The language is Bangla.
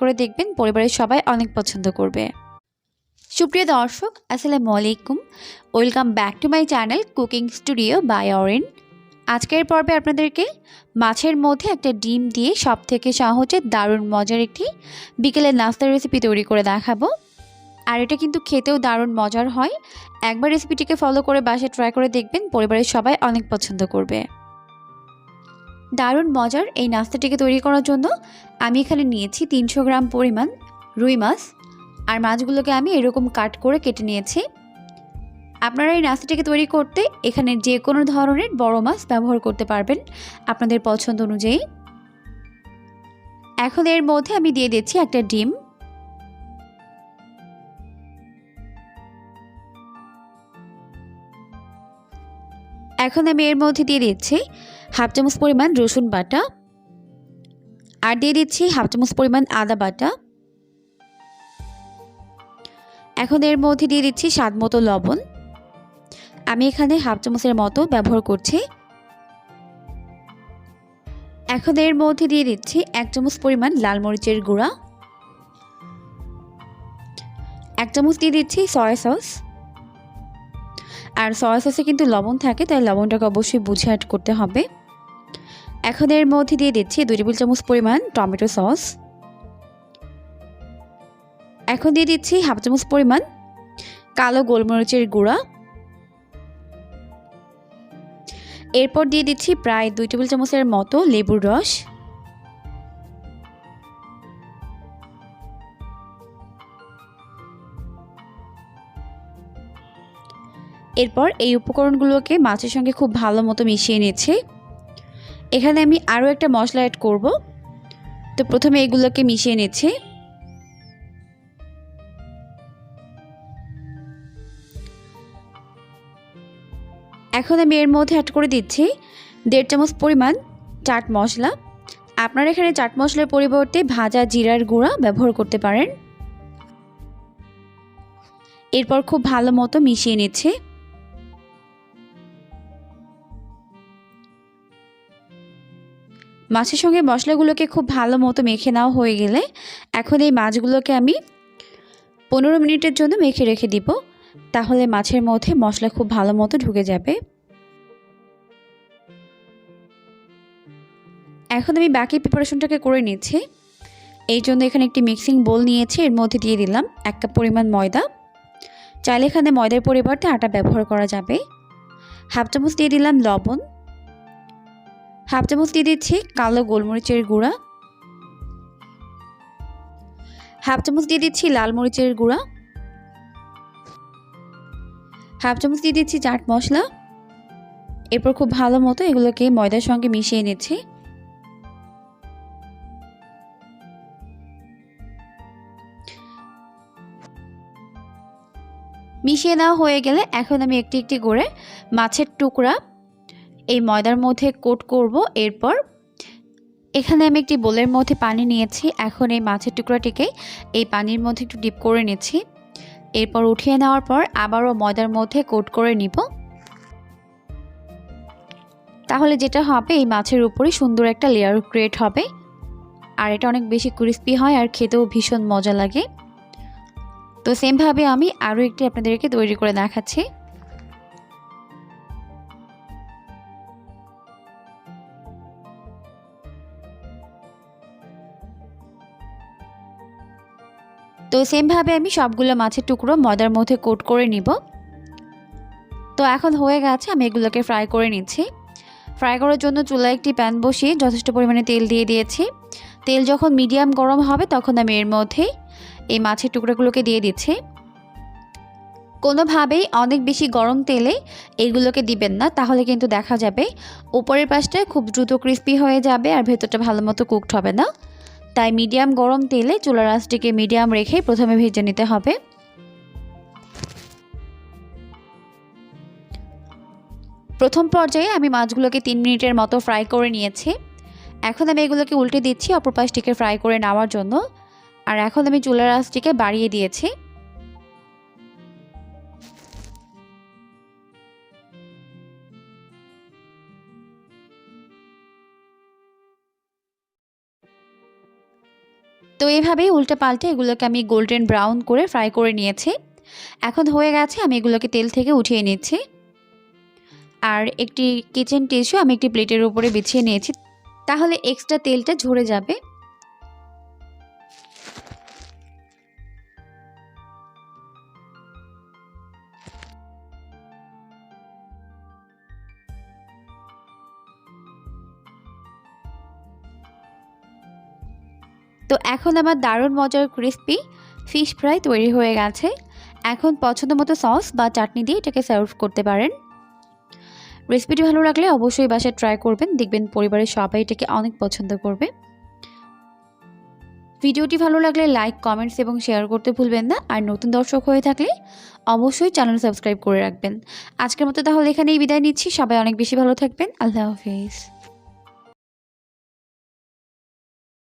করে দেখবেন, পরিবারের সবাই অনেক পছন্দ করবে। সুপ্রিয় দর্শক, আসসালামু আলাইকুম। Welcome back to my channel cooking studio by Orin. আজকের পর্বে আপনাদেরকে মাছের মধ্যে একটা ডিম দিয়ে সবথেকে সহজে দারুণ মজার একটি বিকেলের নাস্তার রেসিপি তৈরি করে দেখাবো। আর এটা কিন্তু খেতেও দারুণ মজার হয়। একবার রেসিপিটিকে ফলো করে বাসায় ট্রাই করে দেখবেন, পরিবারের সবাই অনেক পছন্দ করবে। দারুণ মজার এই নাস্তাটিকে তৈরি করার জন্য আমি এখানে নিয়েছি 300 গ্রাম পরিমাণ রুই মাছ। আর মাছগুলোকে আমি এরকম কাট করে কেটে নিয়েছি। আপনারা এই নাস্তাটিকে তৈরি করতে এখানে যে কোনো ধরনের বড় মাছ ব্যবহার করতে পারবেন আপনাদের পছন্দ অনুযায়ী। এখন এর মধ্যে আমি দিয়ে দিচ্ছি একটা ডিম। এখন আমি এর মধ্যে দিয়ে দিচ্ছি হাফ চামচ পরিমাণ রসুন বাটা, আর দিয়ে দিচ্ছি হাফ চামচ পরিমাণ আদা বাটা। এখন এর মধ্যে দিয়ে দিচ্ছি স্বাদ মতো লবণ। আমি এখানে হাফ চামচের মতো ব্যবহার করছি। এখন এর মধ্যে দিয়ে দিচ্ছি 1 চামচ পরিমাণ লাল মরিচের গুঁড়া, 1 চামচ দিয়ে দিচ্ছি সয়া সস। আর সয়া সসে কিন্তু লবণ থাকে, তাই লবণটাকে অবশ্যই বুঝে অ্যাড করতে হবে। এখন এর মধ্যে দিয়ে দিচ্ছি 2 টেবিল চামচ পরিমাণ টমেটো সস। এখন দিয়ে দিচ্ছি হাফ চামচ পরিমাণ কালো গোলমরিচের গুঁড়া। এরপর দিয়ে দিচ্ছি প্রায় 2 টেবিল চামচের মতো লেবুর রস। এরপর এই উপকরণগুলোকে মাছের সঙ্গে খুব ভালো মতো মিশিয়ে নিচ্ছি। এখানে আমি আরও একটা মশলা অ্যাড করব, তো প্রথমে এগুলোকে মিশিয়ে নিচ্ছি। এখন আমি এর মধ্যে অ্যাড করে দিচ্ছি 1.5 চামচ পরিমাণ চাট মশলা। আপনারা এখানে চাট মশলার পরিবর্তে ভাজা জিরার গুঁড়া ব্যবহার করতে পারেন। এরপর খুব ভালো মতো মিশিয়ে নিচ্ছি। মাছের সঙ্গে মশলাগুলোকে খুব ভালো মতো মেখে নেওয়া হয়ে গেলে এখন এই মাছগুলোকে আমি 15 মিনিটের জন্য মেখে রেখে দিব। তাহলে মাছের মধ্যে মশলা খুব ভালো মতো ঢুকে যাবে। এখন আমি বাকি প্রিপারেশনটাকে করে নিচ্ছি। এই জন্য এখানে একটি মিক্সিং বোল নিয়েছি, এর মধ্যে দিয়ে দিলাম 1 কাপ পরিমাণ ময়দা। চাইলে এখানে ময়দার পরিবর্তে আটা ব্যবহার করা যাবে। হাফ চামচ দিয়ে দিলাম লবণ, হাফ চামচ দিয়ে দিচ্ছি কালো গোলমরিচের গুঁড়া, হাফ চামচ দিয়ে দিচ্ছি লাল মরিচের গুঁড়া, হাফ চামচ দিয়ে দিচ্ছি চাট মশলা। এরপর খুব ভালো মতো এগুলোকে ময়দার সঙ্গে মিশিয়ে নিচ্ছি। মিশিয়ে নেওয়া হয়ে গেলে এখন আমি একটি একটি করে মাছের টুকরা এই ময়দার মধ্যে কোট করব। এরপর এখানে আমি একটি বোলের মধ্যে পানি নিয়েছি। এখন এই মাছের টুকরাটিকে এই পানির মধ্যে একটু ডিপ করে নিচ্ছি। এরপর উঠিয়ে নেওয়ার পর আবারও ময়দার মধ্যে কোট করে নিব। তাহলে যেটা হবে, এই মাছের উপরে সুন্দর একটা লেয়ার ক্রিয়েট হবে, আর এটা অনেক বেশি ক্রিস্পি হয় আর খেতেও ভীষণ মজা লাগে। তো সেমভাবে আমি আরও একটি আপনাদেরকে তৈরি করে দেখাচ্ছি। তো সেমভাবে আমি সবগুলো মাছের টুকরো ময়দার মধ্যে কোট করে নিব। তো এখন হয়ে গেছে, আমি এগুলোকে ফ্রাই করে নিচ্ছি। ফ্রাই করার জন্য চুলায় একটি প্যান বসিয়ে যথেষ্ট পরিমাণে তেল দিয়ে দিয়েছি। তেল যখন মিডিয়াম গরম হবে তখন আমি এর মধ্যে এই মাছের টুকরোগুলোকে দিয়ে দিচ্ছি। কোনোভাবেই অনেক বেশি গরম তেলে এইগুলোকে দিবেন না, তাহলে কিন্তু দেখা যাবে উপরের পাশটা খুব দ্রুত ক্রিস্পি হয়ে যাবে আর ভেতরটা ভালো মতো কুকড হবে না। তাই মিডিয়াম গরম তেলে চুলার আঁচটিকে মিডিয়াম রেখে প্রথমে ভেজে নিতে হবে। প্রথম পর্যায়ে আমি মাছগুলোকে 3 মিনিটের মতো ফ্রাই করে নিয়েছি। এখন আমি এগুলোকে উল্টে দিচ্ছি অপর পাশটিকে ফ্রাই করে নেওয়ার জন্য। আর এখন আমি চুলার আঁচটিকে বাড়িয়ে দিয়েছি। তো তো এভাবেই উল্টে পাল্টে এগুলোকে আমি গোল্ডেন ব্রাউন করে ফ্রাই করে নিয়েছি। এখন হয়ে গেছে, আমি এগুলোকে তেল থেকে উঠিয়ে নিচ্ছি। আর একটি কিচেন টিস্যু আমি একটি প্লেটের উপরে বিছিয়ে নিয়েছি, তাহলে এক্সট্রা তেলটা ঝরে যাবে। তো এখন আমার দারুণ মজার ক্রিস্পি ফিশ ফ্রাই তৈরি হয়ে গেছে। এখন পছন্দ মতো সস বা চাটনি দিয়ে এটাকে সার্ভ করতে পারেন। রেসিপিটি ভালো লাগলে অবশ্যই বাসায় ট্রাই করবেন, দেখবেন পরিবারের সবাই এটাকে অনেক পছন্দ করবে। ভিডিওটি ভালো লাগলে লাইক, কমেন্টস এবং শেয়ার করতে ভুলবেন না। আর নতুন দর্শক হয়ে থাকলে অবশ্যই চ্যানেল সাবস্ক্রাইব করে রাখবেন। আজকের মতো তাহলে এখানেই বিদায় নিচ্ছি। সবাই অনেক বেশি ভালো থাকবেন। আল্লাহ হাফেজ।